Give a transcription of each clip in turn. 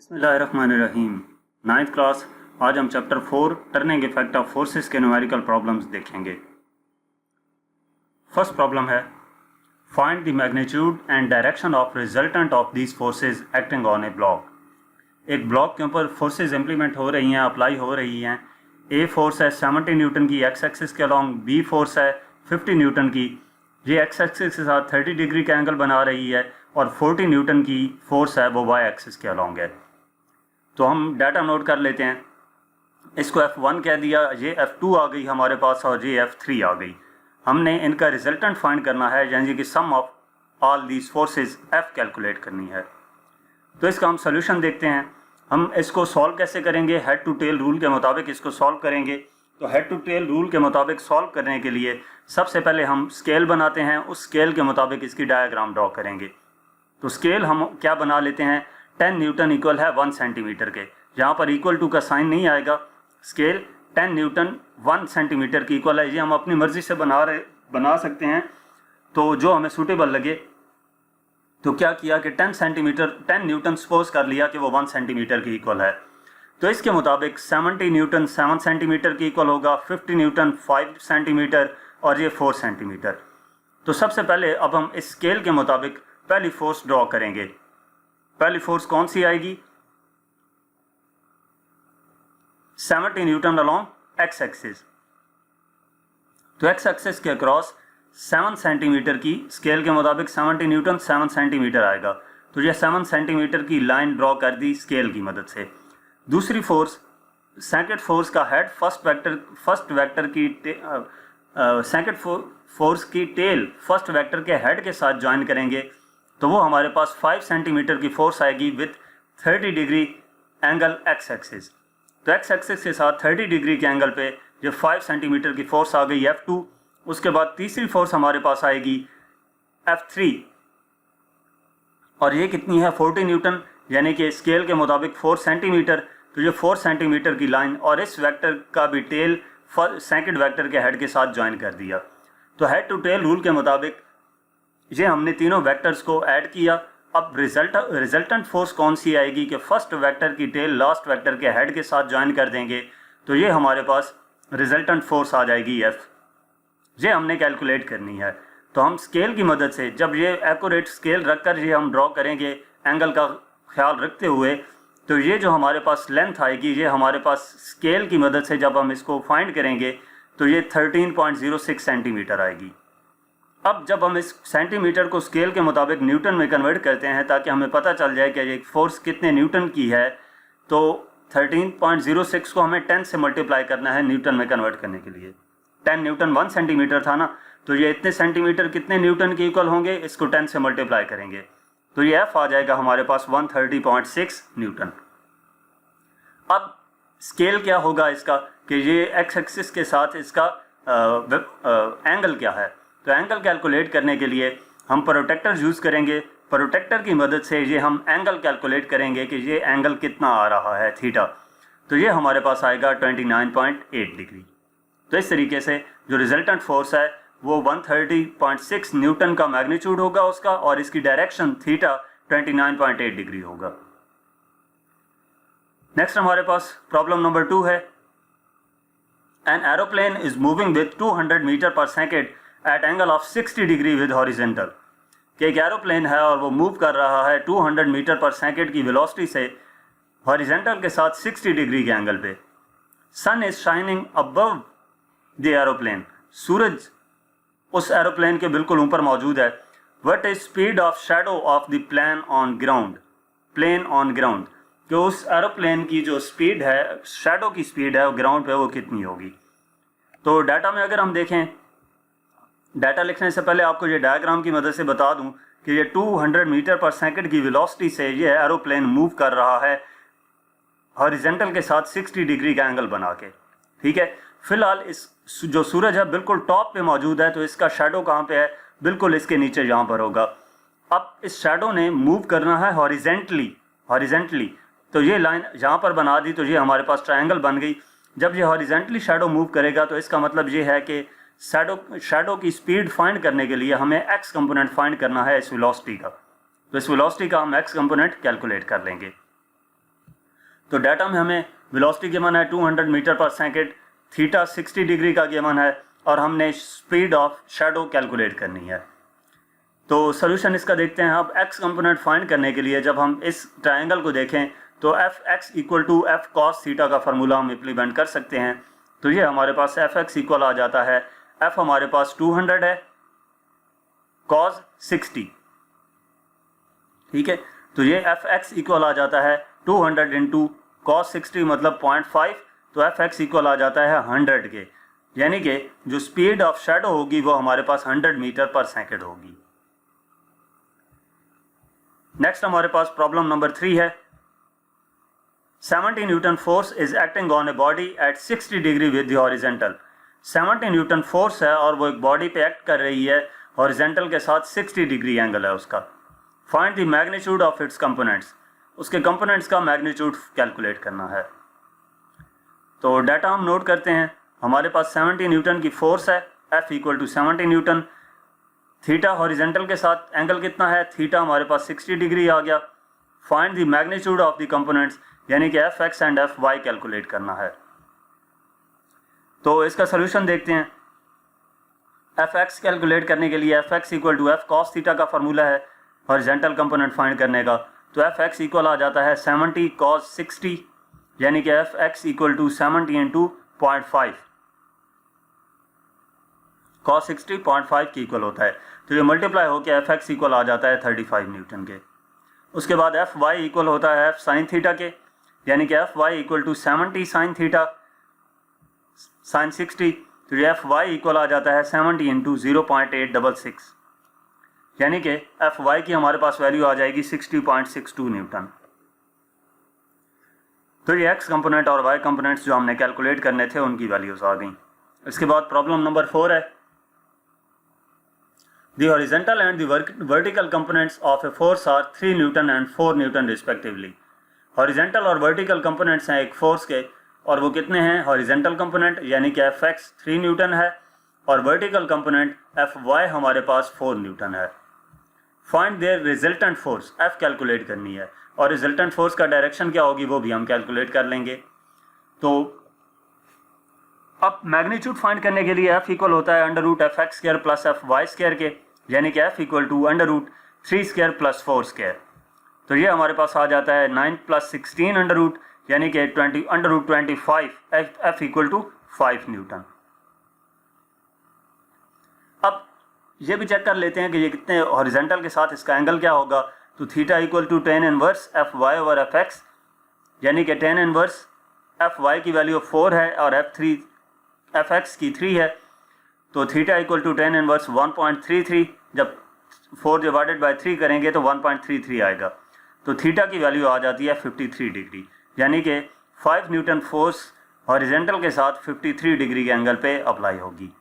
बिस्मिल्लाहिर्रहमानिर्रहीम। 9th class. आज हम chapter 4 turning effect of forces के न्यूमेरिकल प्रॉब्लम्स देखेंगे। फर्स्ट प्रॉब्लम है find the magnitude and direction of resultant of these forces acting on A block. एक block के ऊपर फोर्सेस इंप्लीमेंट हो रही हैं, अप्लाई हो रही हैं। ए फोर्स है 70 न्यूटन की एक्स एक्सिस के अलॉन्ग, बी फोर्स है 50 न्यूटन की, ये एक्स एक्सिस के साथ 30 डिग्री का एंगल बना रही है, और 40 न्यूटन की फोर्स है वो वाई एक्सिस के अलॉन्ग है। तो हम डाटा नोट कर लेते हैं। इसको F1 कह दिया, ये F2 आ गई हमारे पास, और ये F3 आ गई। हमने इनका रिजल्टेंट फाइंड करना है, यानी कि sum of all these forces F calculate करनी है। तो इसका हम सोल्यूशन देखते हैं। हम इसको सॉल्व कैसे करेंगे? हेड टू टेल रूल के मुताबिक इसको सॉल्व करेंगे। तो हेड टू टेल रूल के मुताबिक सॉल्व करने के लिए सबसे पहले हम स्केल बनाते हैं, उस स्केल के मुताबिक इसकी डायग्राम ड्रॉ करेंगे। तो स्केल हम क्या बना लेते हैं, 10 न्यूटन इक्वल है 1 सेंटीमीटर के। यहाँ पर इक्वल टू का साइन नहीं आएगा। स्केल 10 न्यूटन 1 सेंटीमीटर की इक्वल है। ये हम अपनी मर्जी से बना सकते हैं, तो जो हमें सूटेबल लगे। तो क्या किया कि 10 न्यूटन सपोज कर लिया कि वो 1 सेंटीमीटर की इक्वल है। तो इसके मुताबिक 70 न्यूटन 7 सेंटीमीटर की इक्वल होगा, 50 न्यूटन 5 सेंटीमीटर, और ये 4 सेंटीमीटर। तो सबसे पहले अब हम इस स्केल के मुताबिक पहली फोर्स ड्रॉ करेंगे। पहली फोर्स कौन सी आएगी? 70 न्यूटन अलॉन्ग एक्स एक्सिस। तो एक्स एक्सिस के अक्रॉस 7 सेंटीमीटर की, स्केल के मुताबिक 70 न्यूटन 7 सेंटीमीटर आएगा। तो ये 7 सेंटीमीटर की लाइन ड्रॉ कर दी स्केल की मदद से। दूसरी फोर्स, सेकंड फोर्स का हेड फर्स्ट वेक्टर की सेकंड फोर्स की टेल फर्स्ट वेक्टर के हेड के साथ ज्वाइन करेंगे। तो वो हमारे पास 5 सेंटीमीटर की फोर्स आएगी with 30 degree angle x axis. तो एक्स एक्सिस के साथ 30 डिग्री के एंगल पे जो 5 सेंटीमीटर की फोर्स आ गई F2। उसके बाद तीसरी फोर्स हमारे पास आएगी F3, और ये कितनी है? 40 न्यूटन, यानी कि स्केल के मुताबिक 4 सेंटीमीटर। तो ये 4 सेंटीमीटर की लाइन और इस वेक्टर का भी टेल सेकंड वेक्टर के हेड के साथ ज्वाइन कर दिया। तो हेड टू टेल रूल के मुताबिक ये हमने तीनों वेक्टर्स को ऐड किया। अब रिजल्टेंट फोर्स कौन सी आएगी कि फर्स्ट वेक्टर की टेल लास्ट वेक्टर के हेड के साथ ज्वाइन कर देंगे। तो ये हमारे पास रिजल्टेंट फोर्स आ जाएगी F। ये हमने कैलकुलेट करनी है। तो हम स्केल की मदद से, जब ये एक्यूरेट स्केल रखकर ये हम ड्रॉ करेंगे एंगल का ख्याल रखते हुए, तो ये जो हमारे पास लेंथ आएगी, ये हमारे पास स्केल की मदद से जब हम इसको फाइंड करेंगे तो ये 13.06 सेंटीमीटर आएगी। अब जब हम इस सेंटीमीटर को स्केल के मुताबिक न्यूटन में कन्वर्ट करते हैं ताकि हमें पता चल जाए कि ये फोर्स कितने न्यूटन की है, तो 13.06 को हमें 10 से मल्टीप्लाई करना है न्यूटन में कन्वर्ट करने के लिए। 10 न्यूटन 1 सेंटीमीटर था ना, तो ये इतने सेंटीमीटर कितने न्यूटन के इक्वल होंगे, इसको 10 से मल्टीप्लाई करेंगे। तो ये F आ जाएगा हमारे पास 130.6 न्यूटन। अब स्केल क्या होगा इसका कि ये एक्स एक्सिस के साथ इसका एंगल क्या है। तो एंगल कैलकुलेट करने के लिए हम प्रोटेक्टर यूज़ करेंगे। प्रोटेक्टर की मदद से ये हम एंगल कैलकुलेट करेंगे कि ये एंगल कितना आ रहा है, थीटा। तो ये हमारे पास आएगा 29.8 डिग्री। तो इस तरीके से जो रिजल्टेंट फोर्स है वो 130.6 न्यूटन का मैग्नीट्यूड होगा उसका, और इसकी डायरेक्शन थीटा 29.8 डिग्री होगा। नेक्स्ट हमारे पास प्रॉब्लम नंबर 2 है। An aeroplane is moving with 200 metre per second at angle of 60 degree with horizontal. कि एक एरोप्लेन है और वो मूव कर रहा है 200 मीटर पर सेकेंड की वेलोसिटी से हॉरिजेंटल के साथ 60 डिग्री के एंगल पे। Sun is shining above the aeroplane. सूरज उस एरोप्लेन के बिल्कुल ऊपर मौजूद है। What is speed of shadow of the plane on ground. कि उस एरोप्लेन की जो स्पीड है, शैडो की स्पीड है ग्राउंड पे, वो कितनी होगी। तो डाटा में अगर हम देखें, डाटा लिखने से पहले आपको ये डायग्राम की मदद से बता दूं कि ये 200 मीटर पर सेकंड की वेलोसिटी से ये एरोप्लेन मूव कर रहा है हॉरिजेंटल के साथ 60 डिग्री का एंगल बना के। ठीक है, फिलहाल इस जो सूरज है बिल्कुल टॉप पे मौजूद है, तो इसका शैडो कहाँ पे है? बिल्कुल इसके नीचे यहाँ पर होगा। अब इस शैडो ने मूव करना है हॉरिजेंटली। तो ये लाइन यहाँ पर बना दी, तो ये हमारे पास ट्रायंगल बन गई। जब ये हॉरिजेंटली शैडो मूव करेगा तो इसका मतलब ये है कि शैडो की स्पीड फाइंड करने के लिए हमें एक्स कंपोनेंट फाइंड करना है इस वेलोसिटी का। तो इस वेलोसिटी का हम एक्स कंपोनेंट कैलकुलेट कर लेंगे। तो डाटा में हमें वेलोसिटी गिवन है 200 metre per second, theta 60 degree का गिवन है और हमने स्पीड ऑफ शैडो कैलकुलेट करनी है। तो सोल्यूशन इसका देखते हैं। अब एक्स कंपोनेंट फाइंड करने के लिए जब हम इस ट्रायंगल को देखें तो F X equal to F cos theta का फार्मूला हम इम्प्लीमेंट कर सकते हैं। तो ये हमारे पास एफ एक्स इक्वल आ जाता है, एफ हमारे पास 200 है, कॉस 60, ठीक है। तो ये एफ एक्स इक्वल आ जाता है 200 इंटू कॉस 60 मतलब 0.5, तो एफ एक्स इक्वल आ जाता है 100 के, यानी कि जो स्पीड ऑफ शैडो होगी वो हमारे पास 100 मीटर पर सेकेंड होगी। नेक्स्ट हमारे पास प्रॉब्लम नंबर 3 है। 70 Newton force is acting on a body at 60 degree with the horizontal. 70 Newton force है और वो एक बॉडी पे एक्ट कर रही है, हॉरिजेंटल के साथ 60 डिग्री एंगल है उसका। Find the magnitude of its components, उसके कंपोनेंट्स का मैग्नीट्यूड कैलकुलेट करना है। तो डाटा हम नोट करते हैं। हमारे पास 70 न्यूटन की फोर्स है, F equal to 70 newton. Theta horizontal के साथ एंगल कितना है, थीटा हमारे पास 60 डिग्री आ गया। Find the magnitude of the components, यानी कि F X and F Y calculate करना है। तो इसका सोल्यूशन देखते हैं। एफ एक्स कैलकुलेट करने के लिए F X equal to F cos theta का फार्मूला है हॉरिजेंटल कंपोनेंट फाइंड करने का। तो एफ एक्स इक्वल आ जाता है 70 कॉस 60, यानी कि F X equal to 70 into 0.5, cos 60 0.5 की इक्वल होता है। तो ये मल्टीप्लाई होकर एफ एक्स इक्वल आ जाता है 35 न्यूटन के। उसके बाद एफ वाई इक्वल होता है एफ साइन थीटा के, यानी कि F Y equal to 70 sine theta sine 60। तो ये एफ वाई इक्वल आ जाता है 70 इंटू 0.866, यानी कि एफ वाई की हमारे पास वैल्यू आ जाएगी 60.62 न्यूटन। तो ये एक्स कंपोनेंट और वाई कंपोनेंट्स जो हमने कैलकुलेट करने थे उनकी वैल्यूज आ गई। इसके बाद प्रॉब्लम नंबर 4 है। The horizontal and the vertical components of a force are 3 Newton and 4 Newton respectively. Horizontal और vertical components हैं एक force के, और वो कितने हैं? Horizontal component यानी कि Fx 3 न्यूटन है और vertical component Fy हमारे पास 4 न्यूटन है। Find their resultant force, F calculate करनी है और resultant force का डायरेक्शन क्या होगी वो भी हम कैलकुलेट कर लेंगे। तो अब मैग्नीट्यूड फाइंड करने के लिए F इक्वल होता है under root F X square plus F Y square के, यानी कि F equal to under root 3 square plus 4 square. तो ये हमारे पास आ जाता है 9 प्लस 16 अंडर रूट, यानी कि 20 under root 25, F equal to 5 newton. अब ये भी चेक कर लेते हैं कि ये कितने हॉरिजेंटल के साथ इसका एंगल क्या होगा। तो theta equal to tan inverse F Y over F X, यानी कि tan इनवर्स एफ वाई की वैल्यू 4 है और एफ एक्स की 3 है। तो theta equal to tan inverse 1.33, जब 4 डिवाइडेड बाई 3 करेंगे तो 1.33 आएगा। तो थीटा की वैल्यू आ जाती है 53 डिग्री, यानी कि 5 न्यूटन फोर्स हॉरिजेंटल के साथ 53 डिग्री के एंगल पे अप्लाई होगी।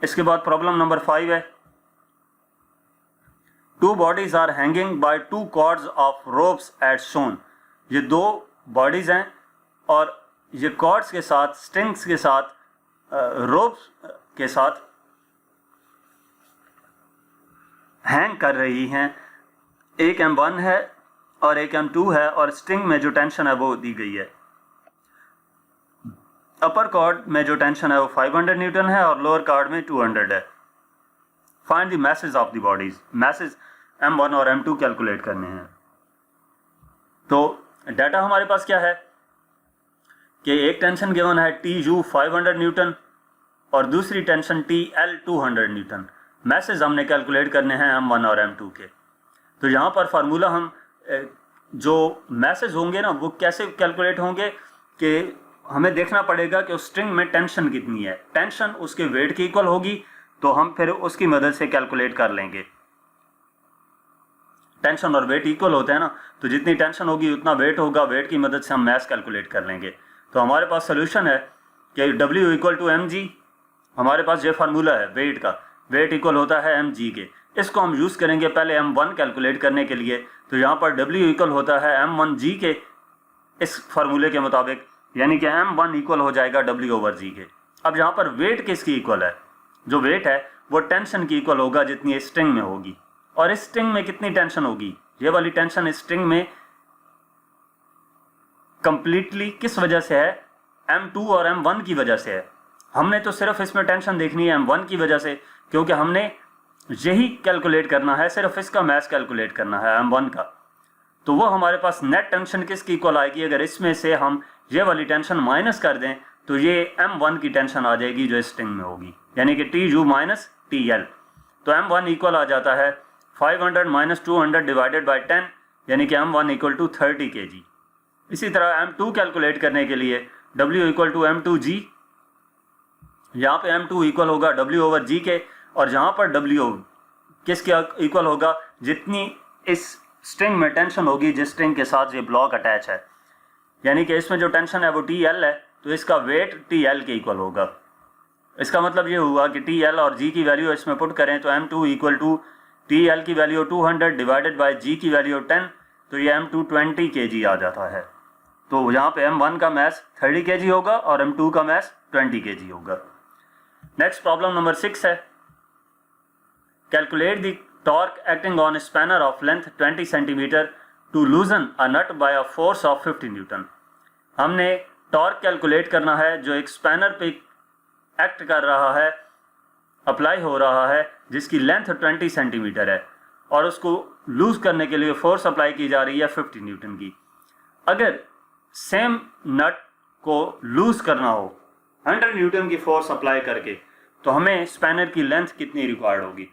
इसके बाद प्रॉब्लम नंबर 5 है। 2 bodies are hanging by 2 cords of ropes as shown. ये 2 बॉडीज हैं और ये कॉर्ड्स के साथ, स्ट्रिंग्स के साथ, रोप्स के साथ हैंग कर रही हैं। एक M1 है और एक M2 है और स्ट्रिंग में जो टेंशन है वो दी गई है। अपर कॉर्ड में जो टेंशन है वो 500 न्यूटन है और लोअर कॉर्ड में 200 है। Find the message of the bodies, message M1 और M2 कैलकुलेट करने हैं। तो डाटा हमारे पास क्या है कि एक टेंशन गिवन है TU 500 न्यूटन और दूसरी टेंशन TL 200 न्यूटन। मैसेज हमने कैलकुलेट करने हैं M1 और M2 के। तो यहाँ पर फार्मूला हम जो मैसेज होंगे ना वो कैसे कैलकुलेट होंगे कि हमें देखना पड़ेगा कि उस स्ट्रिंग में टेंशन कितनी है। टेंशन उसके वेट की इक्वल होगी तो हम फिर उसकी मदद से कैलकुलेट कर लेंगे। टेंशन और वेट इक्वल होते हैं ना, तो जितनी टेंशन होगी उतना वेट होगा, वेट की मदद से हम मैस कैलकुलेट कर लेंगे। तो हमारे पास सोल्यूशन है कि W इक्वल टू mg, हमारे पास ये फार्मूला है वेट का, वेट इक्वल होता है mg के। इसको हम यूज़ करेंगे पहले M1 कैलकुलेट करने के लिए। तो यहाँ पर W इक्वल होता है m1g के इस फार्मूले के मुताबिक, यानी कि M1 इक्वल हो जाएगा W ओवर g के। अब यहाँ पर वेट किसकी इक्वल है? जो वेट है वो टेंशन की इक्वल होगा जितनी स्ट्रिंग में होगी। और इस स्ट्रिंग में कितनी टेंशन होगी? ये वाली टेंशन इस स्ट्रिंग में कंप्लीटली किस वजह से है, M2 और M1 की वजह से है। हमने तो सिर्फ इसमें टेंशन देखनी है M1 की वजह से, क्योंकि हमने यही कैलकुलेट करना है, सिर्फ इसका मैथ कैलकुलेट करना है M1 का। तो वो हमारे पास नेट टेंशन किसकी इक्वल आएगी, अगर इसमें से हम ये वाली टेंशन माइनस कर दें तो ये M1 की टेंशन आ जाएगी जो स्ट्रिंग में होगी, यानी कि TU माइनस TL। तो M1 इक्वल आ जाता है 500 माइनस 200 डिवाइडेड बाई 10, यानी कि M1 इक्वल टू 30 kg। इसी तरह M2 कैलकुलेट करने के लिए W इक्वल टू M2G, यहाँ पे M2 इक्वल होगा W ओवर G के, और जहाँ पर W किसके इक्वल होगा, जितनी इस स्ट्रिंग में टेंशन होगी जिस स्ट्रिंग के साथ ये ब्लॉक अटैच है, यानी कि इसमें जो टेंशन है वो TL है, तो इसका वेट TL के इक्वल होगा। इसका मतलब ये हुआ कि TL और G की वैल्यू इसमें पुट करें तो M2 इक्वल टू TL की वैल्यू 200 डिवाइडेड बाई G की वैल्यू 10, तो ये M2 20 kg आ जाता है। तो यहाँ पे M1 का मैस 30 kg होगा और M2 का मैस 20 kg होगा। नेक्स्ट प्रॉब्लम नंबर 6 है, calculate the torque acting on spanner of length 20 centimetre to loosen a nut by a force of 50 newton. हमने टॉर्क कैलकुलेट करना है जो एक स्पैनर पे एक्ट कर रहा है, अप्लाई हो रहा है, जिसकी लेंथ 20 सेंटीमीटर है और उसको लूज करने के लिए फोर्स अप्लाई की जा रही है 50 न्यूटन की। अगर सेम नट को लूज करना हो 100 न्यूटन की फोर्स अप्लाई करके, तो हमें स्पैनर की लेंथ कितनी रिक्वायर्ड होगी।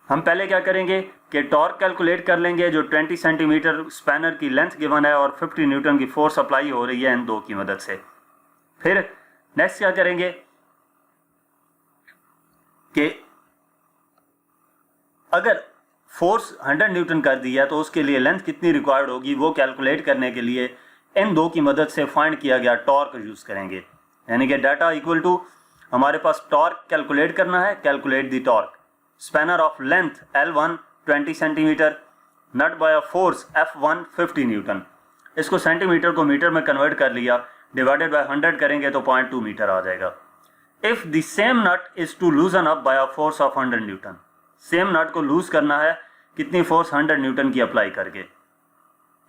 हम पहले क्या करेंगे कि टॉर्क कैलकुलेट कर लेंगे जो 20 सेंटीमीटर स्पैनर की लेंथ गिवन है और 50 न्यूटन की फोर्स अप्लाई हो रही है इन दो की मदद से। फिर नेक्स्ट क्या करेंगे कि अगर फोर्स 100 न्यूटन कर दिया तो उसके लिए लेंथ कितनी रिक्वायर्ड होगी, वो कैलकुलेट करने के लिए इन दो की मदद से फाइंड किया गया टॉर्क यूज करेंगे। यानी कि डाटा इक्वल टू हमारे पास टॉर्क कैलकुलेट करना है, calculate the torque spanner of length L1 20 centimetre nut by a force F1 50 newton. इसको सेंटीमीटर को मीटर में कन्वर्ट कर लिया, डिवाइडेड बाय 100 करेंगे तो 0.2 मीटर आ जाएगा। If the same nut is to loosen up by a force of 100 newton, same nut को लूज करना है कितनी फोर्स 100 न्यूटन की अप्लाई करके,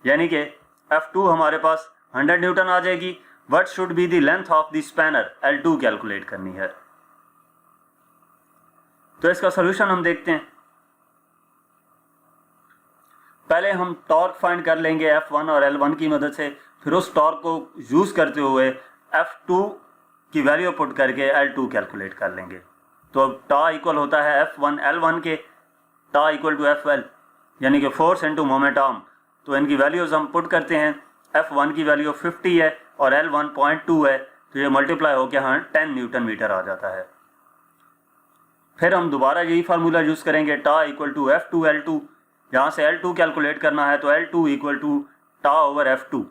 यानी कि F2 हमारे पास 100 न्यूटन आ जाएगी। What should be the length of the spanner L2 calculate करनी है। तो इसका सॉल्यूशन हम देखते हैं। पहले हम टॉर्क फाइंड कर लेंगे F1 और L1 की मदद से, फिर उस टॉर्क को यूज करते हुए F2 की वैल्यू पुट करके L2 कैलकुलेट कर लेंगे। तो अब टा इक्वल होता है F1 L1 के, टा इक्वल टू FL यानी कि फोर्स इनटू मोमेंट आर्म। तो इनकी वैल्यूज हम पुट करते हैं, F1 की वैल्यू 50 है और L1 0.2 है, तो ये मल्टीप्लाई होकर 10 न्यूटन मीटर आ जाता है। फिर हम दोबारा यही फार्मूला यूज करेंगे, टा इक्वल टू F2 L2। यहाँ से L2 कैलकुलेट करना है तो L2 इक्वल टू टा ओवर F2।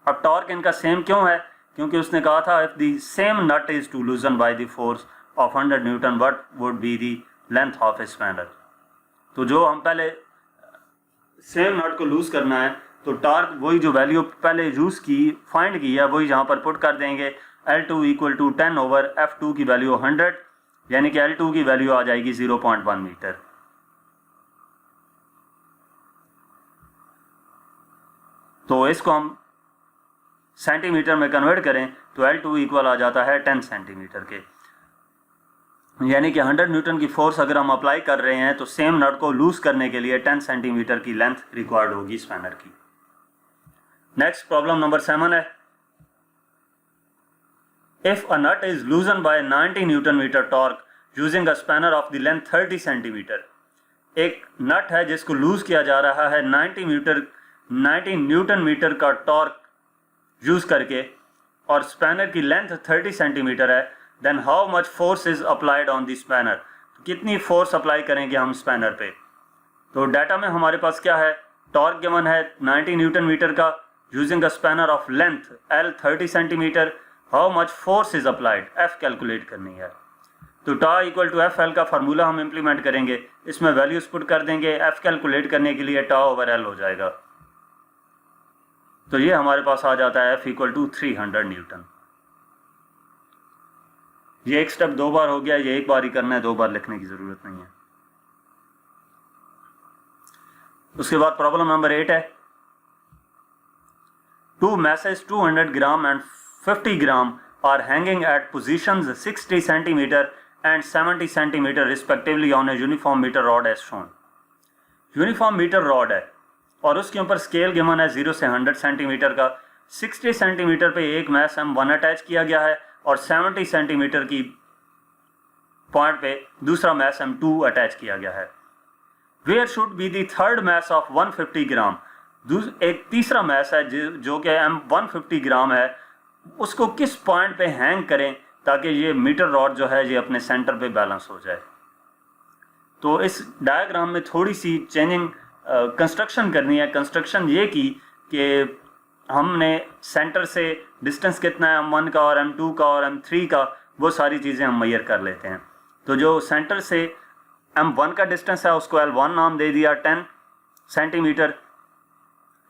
अब टॉर्क इनका सेम क्यों है, क्योंकि उसने कहा था if the same nut is to loosen by the force of 100 newton what would be the length of a spanner. तो जो हम पहले सेम नट को लूज करना है तो टॉर्क वही जो वैल्यू पहले यूज की फाइंड की है वही यहाँ पर पुट कर देंगे। L2 equal to 10 over F2 की वैल्यू 100, यानी कि L2 की वैल्यू आ जाएगी 0.1 मीटर। तो इसको हम सेंटीमीटर में कन्वर्ट करें तो L2 इक्वल आ जाता है 10 सेंटीमीटर के, यानी कि 100 न्यूटन की फोर्स अगर हम अप्लाई कर रहे हैं तो सेम नट को लूज करने के लिए 10 सेंटीमीटर की लेंथ रिक्वायर्ड होगी स्पैनर की। नेक्स्ट प्रॉब्लम नंबर 7 है, if a nut is loosen by 90 newton metre torque using a spanner of the length 30 centimetre. एक नट है जिसको लूज किया जा रहा है 90 न्यूटन मीटर का टॉर्क यूज करके और स्पैनर की लेंथ 30 सेंटीमीटर है, then how much force is applied on the spanner. तो कितनी फोर्स अप्लाई करेंगे हम स्पैनर पे। तो डाटा में हमारे पास क्या है, टॉर्क गिवन है 90 न्यूटन मीटर का using a spanner of length L 30 centimetre, how much force is applied F calculate करनी है। तो टा इक्वल टू FL का फार्मूला हम इंप्लीमेंट करेंगे, इसमें वैल्यूज पुट कर देंगे, F कैलकुलेट करने के लिए टा ओवर L हो जाएगा। तो ये हमारे पास आ जाता है F इक्वल टू 300 न्यूटन। ये एक स्टेप 2 बार हो गया, ये एक बार ही करना है, 2 बार लिखने की जरूरत नहीं है। उसके बाद प्रॉब्लम नंबर 8 है, 2 masses 200 gram and 50 gram are hanging at positions 60 centimeter and 70 centimeter respectively on a uniform meter rod as shown. Uniform metre rod है और उसके ऊपर स्केल गिवन है 0 से 100 सेंटीमीटर का। 60 सेंटीमीटर पे एक मैस M1 अटैच किया गया है और 70 सेंटीमीटर की पॉइंट पे दूसरा मैस M2 अटैच किया गया है। Where should be the third mass of 150 gram, एक तीसरा मैस है जो कि M150 ग्राम है, उसको किस पॉइंट पे हैंग करें ताकि ये मीटर रॉड जो है ये अपने सेंटर पे बैलेंस हो जाए। तो इस डायग्राम में थोड़ी सी चेंजिंग कंस्ट्रक्शन करनी है। कंस्ट्रक्शन ये की कि हमने सेंटर से डिस्टेंस कितना है M1 का और M2 का और M3 का, वो सारी चीज़ें हम मेजर कर लेते हैं। तो जो सेंटर से M1 का डिस्टेंस है उसको L1 नाम दे दिया 10 सेंटीमीटर।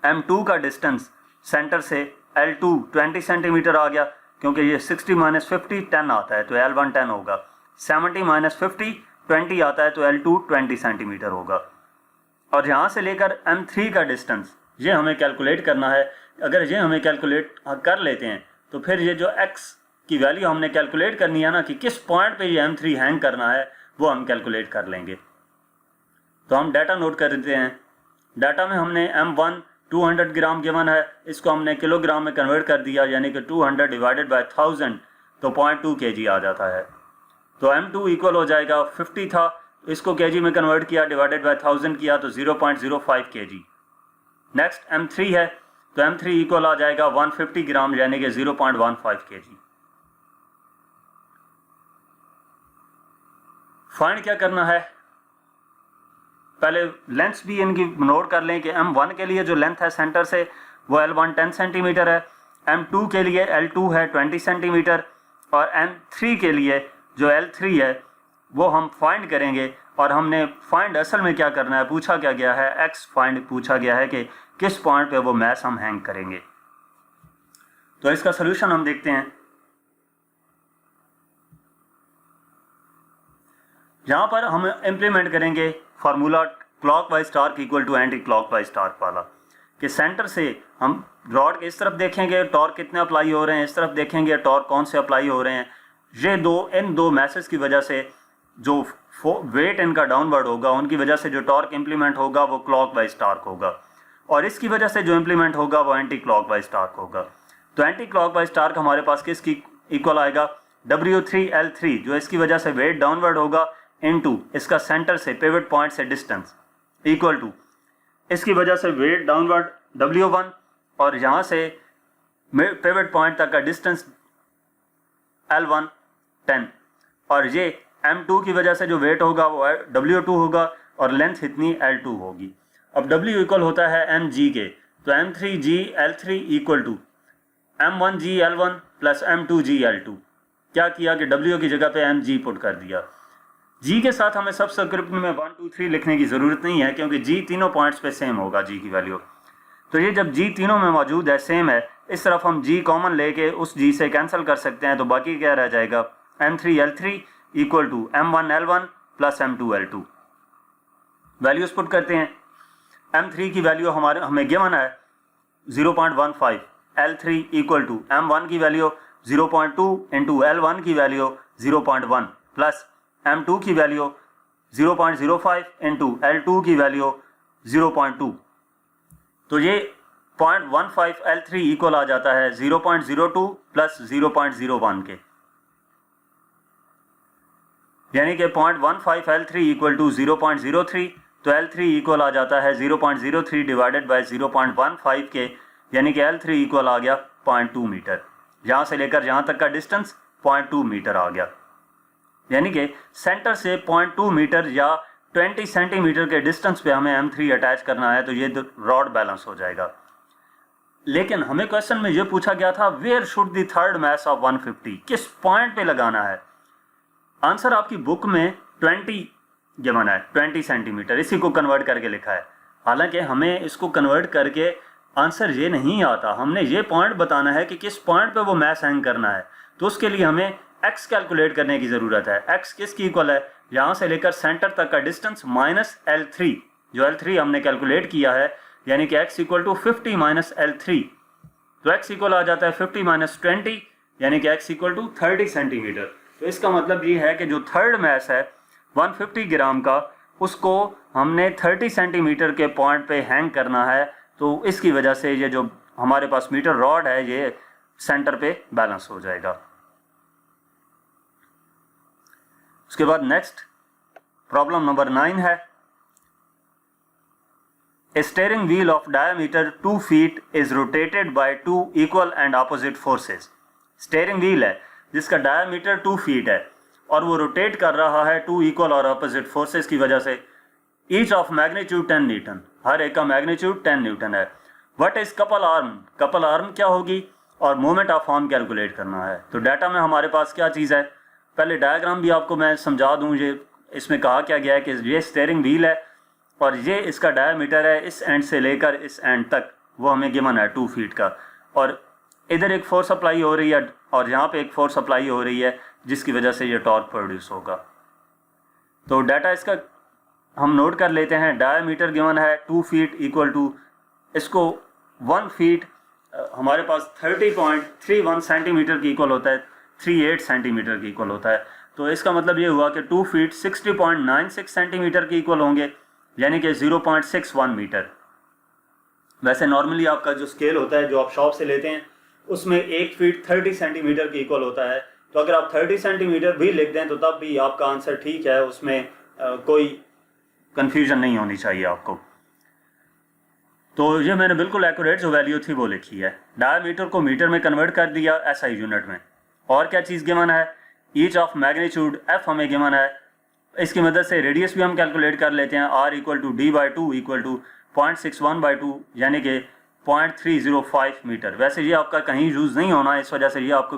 M2 का डिस्टेंस सेंटर से L2 20 सेंटीमीटर आ गया, क्योंकि ये 60 माइनस 50 10 आता है तो L1 10 होगा। 70 माइनस 50 20 आता है तो L2 20 सेंटीमीटर होगा। और यहाँ से लेकर M3 का डिस्टेंस ये हमें कैलकुलेट करना है। अगर ये हमें कैलकुलेट कर लेते हैं तो फिर ये जो x की वैल्यू हमने कैलकुलेट करनी है ना कि किस पॉइंट पे ये M3 हैंग करना है, वो हम कैलकुलेट कर लेंगे। तो हम डाटा नोट कर देते हैं। डाटा में हमने M1 200 ग्राम गिवन है, इसको हमने किलोग्राम में कन्वर्ट कर दिया, यानी कि 200 डिवाइडेड बाय 1000 तो 0.2 kg आ जाता है। तो M2 इक्वल हो जाएगा 50 था, इसको kg में कन्वर्ट किया, डिवाइडेड बाय 1000 किया तो 0.05 kg। नेक्स्ट M3 है, तो M3 इक्वल आ जाएगा 150 ग्राम यानी कि 0.15 kg। फाइंड क्या करना है, पहले लेंथ्स भी इनकी नोट कर लें कि M1 के लिए जो लेंथ है सेंटर से वो L1 10 सेंटीमीटर है, M2 के लिए L2 है 20 सेंटीमीटर और M3 के लिए जो L3 है वो हम फाइंड करेंगे। और हमने फाइंड असल में क्या करना है, पूछा क्या गया है, x फाइंड पूछा गया है कि किस पॉइंट पे वो मैस हम हैंग करेंगे। तो इसका सोल्यूशन हम देखते हैं। यहाँ पर हम इम्प्लीमेंट करेंगे formula clockwise torque equal to anti clockwise torque वाला, कि सेंटर से हम रॉड के इस तरफ देखेंगे टॉर्क कितने अप्लाई हो रहे हैं, इस तरफ देखेंगे टॉर्क कौन से अप्लाई हो रहे हैं। ये इन दो मैसेज की वजह से जो वेट इनका डाउनवर्ड होगा उनकी वजह से जो टॉर्क इम्प्लीमेंट होगा वो क्लॉकवाइज टार्क होगा, और इसकी वजह से जो इम्प्लीमेंट होगा वो एंटी क्लॉकवाइज टार्क होगा। तो एंटी क्लॉकवाइज टार्क हमारे पास किसकी इक्वल आएगा, W3L3, जो इसकी वजह से वेट डाउनवर्ड होगा इनटू इसका सेंटर से पिवट पॉइंट से डिस्टेंस इक्वल टू इसकी वजह से वेट डाउनवर्ड W1 और यहाँ से पिवट पॉइंट तक का डिस्टेंस L1 10, और ये M2 की वजह से जो वेट होगा वो W2 होगा और लेंथ इतनी L2 होगी। अब W इक्वल होता है mg के, तो M3G L3 equal to M1G L1 plus M2G L2। क्या किया कि W की जगह पे mg पुट कर दिया। G के साथ हमें सबस्क्रिप्ट में 1 2 3 लिखने की ज़रूरत नहीं है, क्योंकि G तीनों पॉइंट्स पे सेम होगा G की वैल्यू। तो ये जब G तीनों में मौजूद है, सेम है, इस तरफ हम G कॉमन लेके उस G से कैंसिल कर सकते हैं, तो बाकी क्या रह जाएगा, M3L3 equal to M1L1 plus M2L2। Values put करते हैं। M3 की वैल्यू हमें गिवन है 0.15, L3 इक्वल टू M1 की वैल्यू 0.2 इंटू L1 की वैल्यू 0.1 प्लस M2 की वैल्यू 0.05 इंटू L2 की वैल्यू 0.2। तो ये 0.15 L3 इक्वल आ जाता है 0.02 प्लस 0.01 के, यानी कि 0.15 L3 इक्वल टू 0.03, तो L3 इक्वल आ जाता है 0.03 डिवाइडेड बाय 0.15 के, यानी कि L3 इक्वल आ गया 0.2 मीटर। यहाँ से लेकर यहाँ तक का डिस्टेंस 0.2 मीटर आ गया, यानी कि सेंटर से 0.2 मीटर या 20 सेंटीमीटर के डिस्टेंस पे हमें M3 अटैच करना है, तो ये रॉड बैलेंस हो जाएगा। लेकिन हमें क्वेश्चन में ये पूछा गया था where should the third mass of 150, किस पॉइंट पे लगाना है। आंसर आपकी बुक में 20 गिवन है, 20 सेंटीमीटर, इसी को कन्वर्ट करके लिखा है। हालांकि हमें इसको कन्वर्ट करके आंसर ये नहीं आता, हमने ये पॉइंट बताना है कि किस पॉइंट पे वो मैस हैंग करना है। तो उसके लिए हमें x कैलकुलेट करने की ज़रूरत है। x किसकी इक्वल है, यहाँ से लेकर सेंटर तक का डिस्टेंस माइनस L3, जो L3 हमने कैलकुलेट किया है, यानी कि x equal to 50 minus L3। तो x इक्वल आ जाता है 50 माइनस 20 यानी कि x इक्वल टू 30 सेंटीमीटर। तो इसका मतलब ये है कि जो थर्ड मैस है 150 ग्राम का, उसको हमने 30 सेंटीमीटर के पॉइंट पे हैंग करना है। तो इसकी वजह से ये जो हमारे पास मीटर रॉड है ये सेंटर पे बैलेंस हो जाएगा। उसके बाद नेक्स्ट प्रॉब्लम नंबर 9 है, A steering wheel of diameter 2 feet is rotated by 2 equal and opposite forces. Steering wheel है जिसका डायमीटर 2 फीट है और वो रोटेट कर रहा है 2 इक्वल और अपोजिट फोर्सेस की वजह से। ईच ऑफ मैग्नीट्यूड 10 न्यूटन, हर एक का मैग्नीट्यूड 10 न्यूटन है। What is couple arm, couple arm क्या होगी और मोमेंट ऑफ आर्म कैलकुलेट करना है। तो डाटा में हमारे पास क्या चीज़ है, पहले डायग्राम भी आपको मैं समझा दूँ। ये इसमें कहा क्या गया है कि ये स्टेयरिंग व्हील है और ये इसका डायमीटर है इस एंड से लेकर इस एंड तक, वो हमें गिवन है 2 फीट का। और इधर एक फोर्स अप्लाई हो रही है और यहाँ पे एक फोर्स अप्लाई हो रही है जिसकी वजह से ये टॉर्क प्रोड्यूस होगा। तो डाटा इसका हम नोट कर लेते हैं। डायमीटर गिवन है 2 फीट इक्वल टू, इसको 1 फीट हमारे पास 30.31 सेंटीमीटर की इक्वल होता है, 38 सेंटीमीटर की इक्वल होता है। तो इसका मतलब ये हुआ कि 2 फीट 60.96 सेंटीमीटर की इक्वल होंगे यानी कि 0.61 मीटर। वैसे नॉर्मली आपका जो स्केल होता है जो आप शॉप से लेते हैं उसमें 1 फीट 30 सेंटीमीटर की इक्वल होता है। तो अगर आप 30 सेंटीमीटर भी लिख दें तो तब भी आपका आंसर ठीक है, उसमें कोई कंफ्यूजन नहीं होनी चाहिए आपको। तो ये मैंने बिल्कुल एक्यूरेट जो वैल्यू थी वो लिखी है। डायमीटर को मीटर में कन्वर्ट कर दिया एसआई यूनिट में। और क्या चीज़ गिवन है, ईच ऑफ मैग्नीट्यूड एफ हमें गिवन है। इसकी मदद से रेडियस भी हम कैलकुलेट कर लेते हैं। R equal to D by 2 equal to 0.61/2 यानी कि 0.305 मीटर। वैसे ये आपका कहीं यूज़ नहीं होना, इस वजह से ये आपको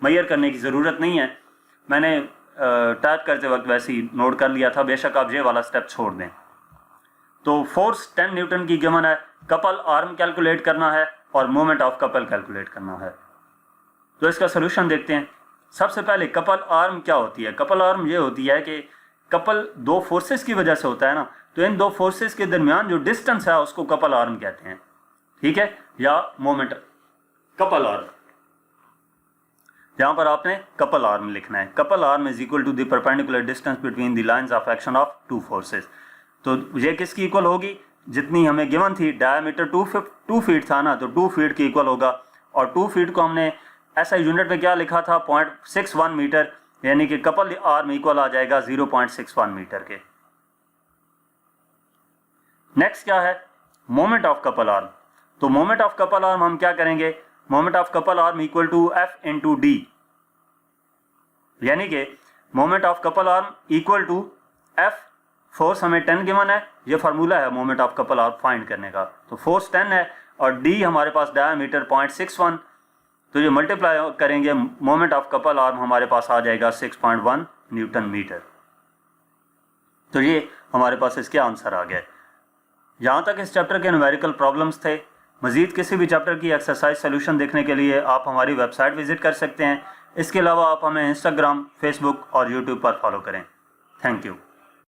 मैयर करने की ज़रूरत नहीं है। मैंने टाइप करते वक्त वैसे ही नोट कर लिया था, बेशक आप ये वाला स्टेप छोड़ दें। तो फोर्स 10 न्यूटन की गिवन है, कपल आर्म कैलकुलेट करना है और मोमेंट ऑफ कपल कैलकुलेट करना है। तो इसका सोल्यूशन देखते हैं। सबसे पहले कपल आर्म क्या होती है। कपल आर्म ये होती है कि कपल दो फोर्सेस की वजह से होता है ना, तो इन दो फोर्सेस के दरमियान जो डिस्टेंस है उसको कपल आर्म कहते हैं, ठीक है, या मोमेंट कपल आर्म। यहां पर आपने कपल आर्म लिखना है। Couple arm is equal to the perpendicular distance between the lines of action of two forces. तो ये किसकी इक्वल होगी, जितनी हमें गिवन थी, डायमीटर 2 फीट था ना, तो 2 फीट की इक्वल होगा। और 2 फीट को हमने ऐसा यूनिट में क्या लिखा था, 0.61 मीटर, यानी कि कपल आर्म इक्वल आ जाएगा 0.61 मीटर के। नेक्स्ट क्या है, मोमेंट ऑफ कपल आर्म। तो मोमेंट ऑफ कपल आर्म हम क्या करेंगे, moment of couple arm equal to F into D, यानी कि moment of couple arm equal to F, force हमें 10 गिवन है, ये फार्मूला है moment of couple arm find करने का। तो फोर्स 10 है और डी हमारे पास डायमीटर 0.61, तो ये मल्टीप्लाई करेंगे, मोमेंट ऑफ कपल आर्म हमारे पास आ जाएगा 6.1 न्यूटन मीटर। तो ये हमारे पास इसके आंसर आ गए। यहाँ तक इस चैप्टर के न्यूमेरिकल प्रॉब्लम्स थे। मजीद किसी भी चैप्टर की एक्सरसाइज सोल्यूशन देखने के लिए आप हमारी वेबसाइट विजिट कर सकते हैं। इसके अलावा आप हमें इंस्टाग्राम, फेसबुक और यूट्यूब पर फॉलो करें। Thank you.